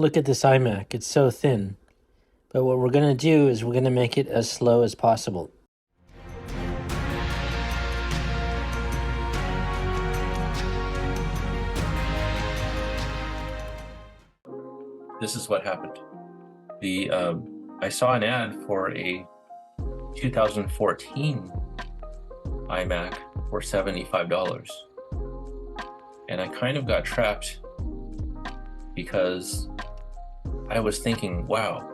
Look at this iMac, it's so thin. But what we're gonna do is we're gonna make it as slow as possible. This is what happened. I saw an ad for a 2014 iMac for $75. And I kind of got trapped because I was thinking, wow,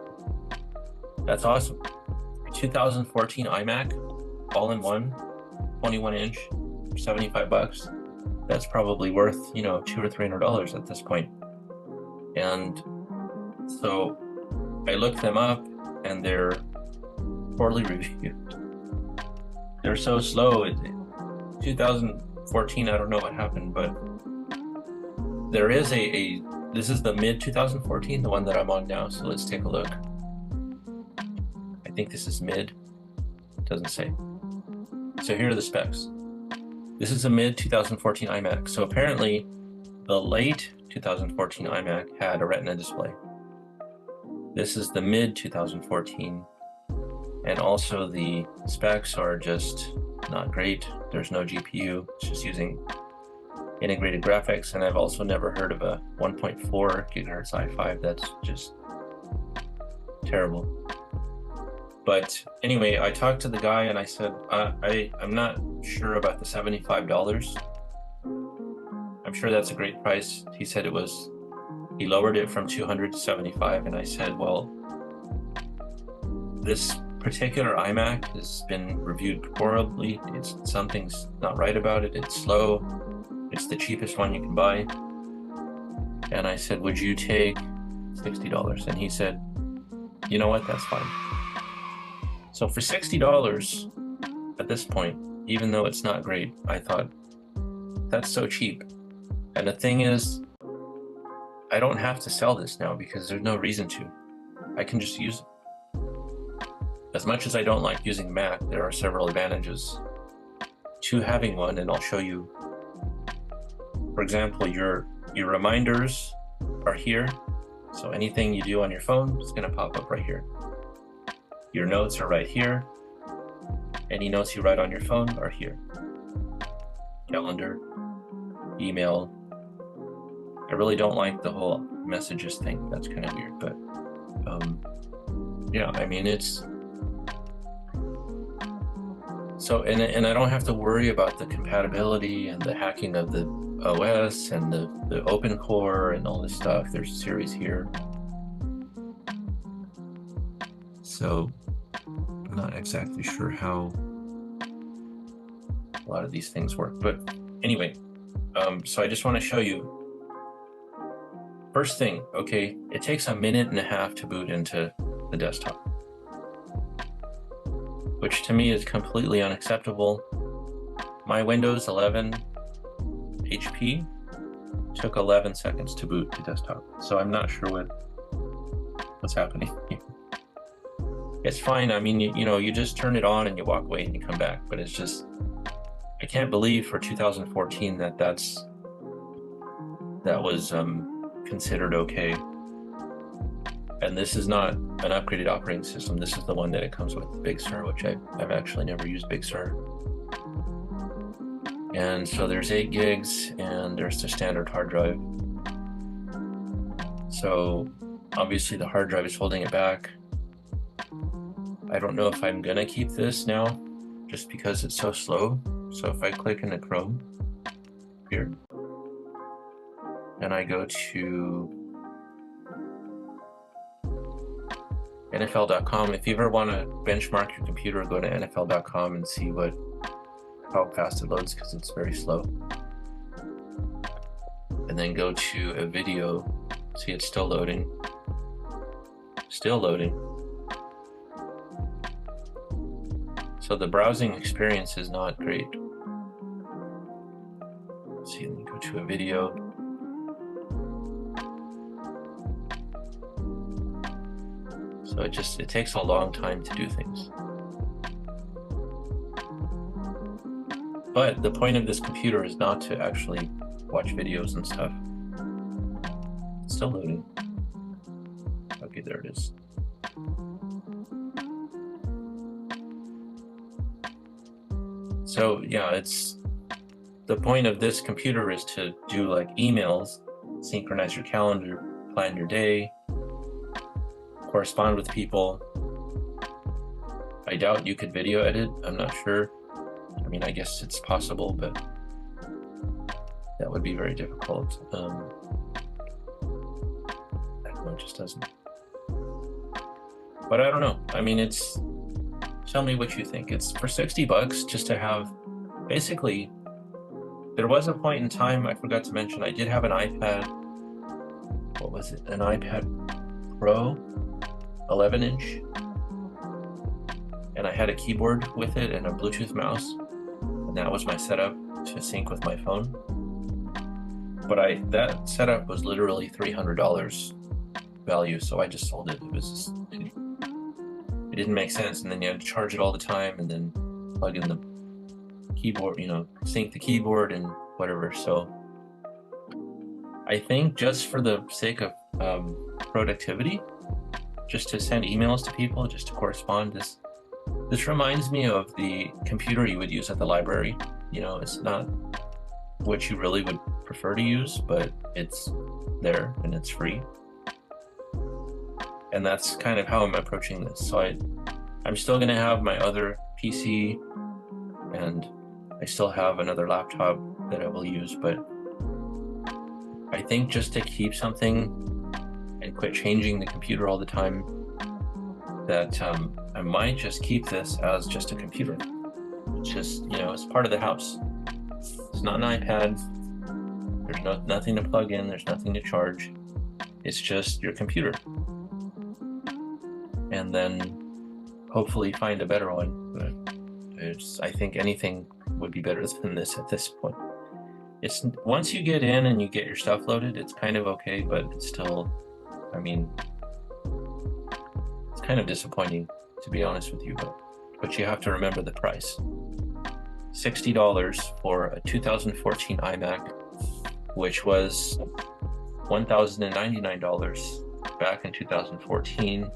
that's awesome. A 2014 iMac, all in one, 21-inch, for 75 bucks. That's probably worth, $200 or $300 at this point. And so I looked them up and they're poorly reviewed. They're so slow. 2014, I don't know what happened, but there is this is the mid 2014, the one that I'm on now. So let's take a look. I think this is mid, it doesn't say. So here are the specs. This is a mid 2014 iMac. So apparently the late 2014 iMac had a Retina display. This is the mid 2014. And also the specs are just not great. There's no GPU, it's just using integrated graphics. And I've also never heard of a 1.4 gigahertz i5. That's just terrible. But anyway, I talked to the guy and I said, I'm not sure about the $75. I'm sure that's a great price. He said he lowered it from 200 to 75. And I said, well, this particular iMac has been reviewed horribly. Something's not right about it. It's slow. It's the cheapest one you can buy. And I said, would you take $60? And he said, you know what, that's fine. So for $60 at this point, even though it's not great, I thought, that's so cheap. And the thing is, I don't have to sell this now because there's no reason to. I can just use it. As much as I don't like using Mac, there are several advantages to having one, and I'll show you. For example, your reminders are here. So anything you do on your phone is gonna pop up right here. Your notes are right here. Any notes you write on your phone are here. Calendar, email. I really don't like the whole messages thing. That's kind of weird, but yeah, I mean, it's, so, and I don't have to worry about the compatibility and the hacking of the OS and the open core and all this stuff. There's a series here. So I'm not exactly sure how a lot of these things work, but anyway, so I just want to show you. First thing, okay, it takes 1.5 minutes to boot into the desktop, which to me is completely unacceptable. My Windows 11 HP took 11 seconds to boot the desktop, so I'm not sure what's happening here. It's fine. I mean, you just turn it on and you walk away and you come back, but it's just, I can't believe for 2014 that was considered okay. And this is not an upgraded operating system. This is the one that it comes with, Big Sur, which I've actually never used Big Sur. And so there's 8 gigs and there's the standard hard drive. So obviously the hard drive is holding it back. I don't know if I'm gonna keep this now just because it's so slow. So if I click into Chrome here and I go to NFL.com, if you ever want to benchmark your computer, go to NFL.com and see how fast it loads, because it's very slow. And then go to a video. See, it's still loading. Still loading. So the browsing experience is not great. Let's see, let me go to a video. So it takes a long time to do things. But the point of this computer is not to actually watch videos and stuff. It's still loading. Okay, there it is. So yeah, it's the point of this computer is to do like emails, synchronize your calendar, plan your day, correspond with people. I doubt you could video edit. I'm not sure. I mean, I guess it's possible, but that would be very difficult. I don't know, it just doesn't. But I don't know. I mean, tell me what you think. It's for $60 just to have, basically, there was a point in time, I forgot to mention, I did have an iPad, what was it? An iPad Pro, 11-inch. And I had a keyboard with it and a Bluetooth mouse. And that was my setup to sync with my phone. But that setup was literally $300 value, so I just sold it. It didn't make sense, and then you had to charge it all the time, and then plug in the keyboard, sync the keyboard and whatever. So I think just for the sake of productivity, just to send emails to people, just to correspond, this reminds me of the computer you would use at the library. It's not what you really would prefer to use, but it's there and it's free. And that's kind of how I'm approaching this. So I'm still going to have my other PC, and I still have another laptop that I will use, but I think just to keep something and quit changing the computer all the time, that I might just keep this as just a computer. It's just, it's part of the house. It's not an iPad. There's nothing to plug in. There's nothing to charge. It's just your computer. And then hopefully find a better one. But I think anything would be better than this at this point. Once you get in and you get your stuff loaded, it's kind of okay, but it's still, I mean, it's kind of disappointing, to be honest with you, but you have to remember the price. $60 for a 2014 iMac, which was $1,099 back in 2014.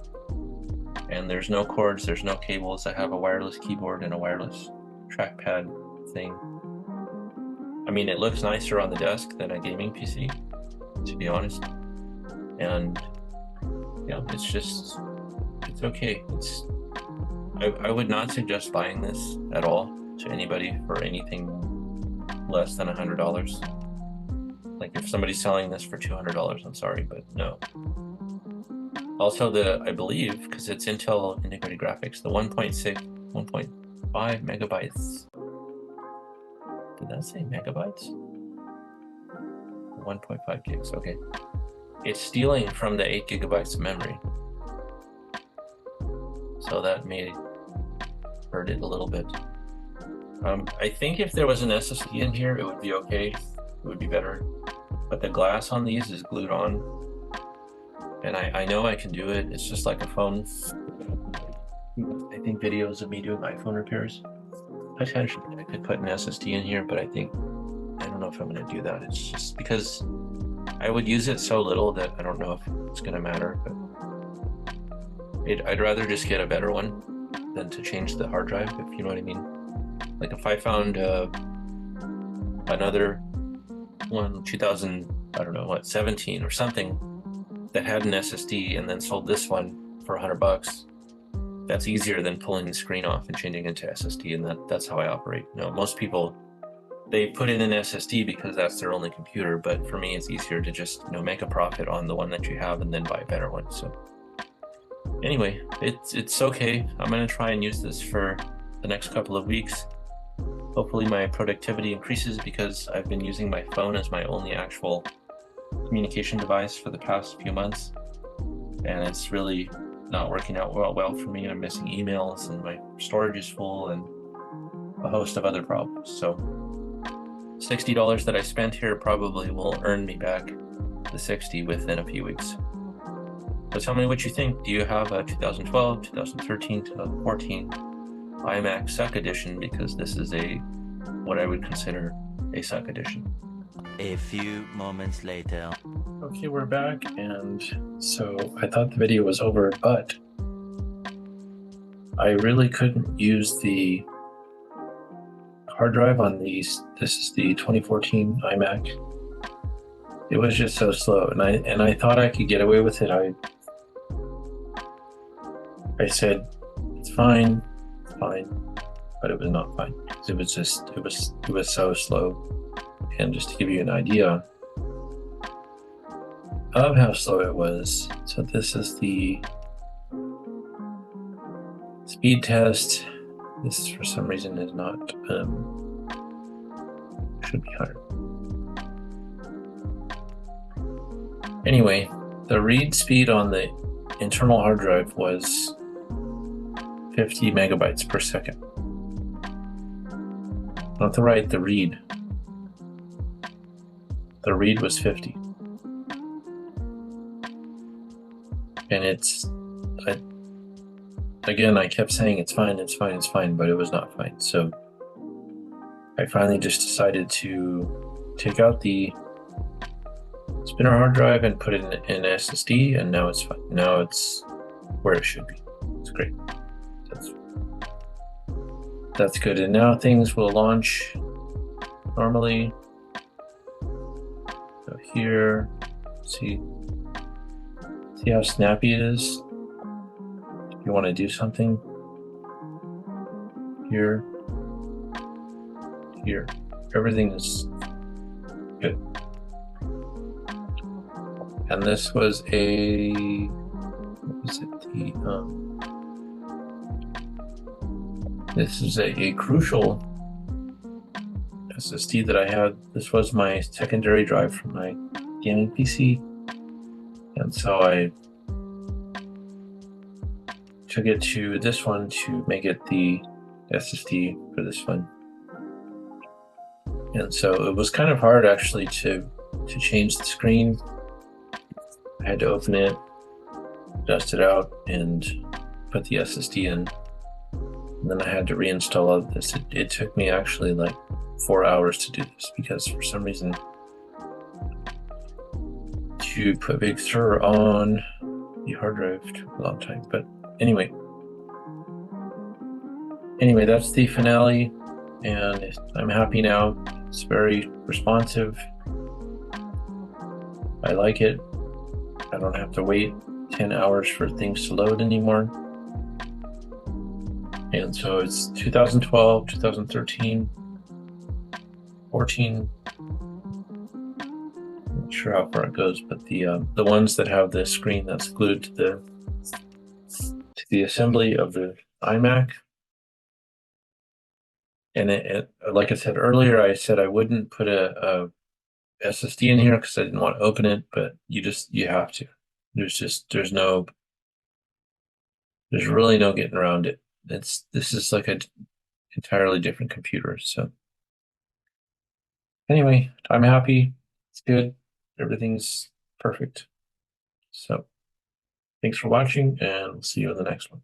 And there's no cords, there's no cables. I have a wireless keyboard and a wireless trackpad thing. I mean, it looks nicer on the desk than a gaming PC, to be honest. And it's okay. I would not suggest buying this at all to anybody for anything less than $100. Like if somebody's selling this for $200, I'm sorry, but no. Also, I believe, because it's Intel Integrated Graphics, the 1.5 megabytes. Did that say megabytes? 1.5 gigs, okay. It's stealing from the 8 gigabytes of memory. So that may hurt it a little bit. I think if there was an SSD in here, it would be okay. It would be better. But the glass on these is glued on. And I know I can do it. It's just like a phone. I think videos of me doing iPhone repairs. I could put an SSD in here, but I don't know if I'm going to do that. It's just because I would use it so little that I don't know if it's going to matter. But I'd rather just get a better one than to change the hard drive, if you know what I mean. Like if I found another one, 17 or something, that had an SSD and then sold this one for $100, that's easier than pulling the screen off and changing into SSD, and that's how I operate. Most people, they put in an SSD because that's their only computer, but for me it's easier to just make a profit on the one that you have and then buy a better one. So anyway, it's okay. I'm going to try and use this for the next couple of weeks. Hopefully my productivity increases, because I've been using my phone as my only actual communication device for the past few months, and it's really not working out well for me. I'm missing emails, and my storage is full, and a host of other problems. So $60 that I spent here probably will earn me back the 60 within a few weeks. So tell me what you think. Do you have a 2012, 2013, 2014 iMac Suck Edition? Because this is what I would consider a Suck Edition. A few moments later. Okay, we're back, and so I thought the video was over, but I really couldn't use the hard drive on these. This is the 2014 iMac. It was just so slow, and I thought I could get away with it. I said it's fine, but it was not fine. It was so slow. And just to give you an idea of how slow it was, so this is the speed test. This for some reason is not, should be higher. Anyway, the read speed on the internal hard drive was 50 megabytes per second. Not the write, the read. The read was 50. And again, I kept saying it's fine, but it was not fine. So I finally just decided to take out the spinner hard drive and put it in an SSD, and now it's fine. Now it's where it should be. It's great. That's good. And now things will launch normally. So here, see how snappy it is? If you want to do something, here, everything is good. And this was this is a crucial SSD that I had. This was my secondary drive from my gaming PC. And so I took it to this one to make it the SSD for this one. And so it was kind of hard actually to change the screen. I had to open it, dust it out, and put the SSD in. And then I had to reinstall all of this. It took me actually like 4 hours to do this because for some reason to put Big Sur on the hard drive took a long time. But anyway, that's the finale, and I'm happy now. It's very responsive. I like it. I don't have to wait 10 hours for things to load anymore. And so it's 2012, 2013, 14. I'm not sure how far it goes, but the ones that have the screen that's glued to the assembly of the iMac. And it like I said earlier, I said I wouldn't put a SSD in here because I didn't want to open it, but you have to. There's really no getting around it. This is like an entirely different computer. So anyway, I'm happy. It's good. Everything's perfect. So thanks for watching, and we'll see you in the next one.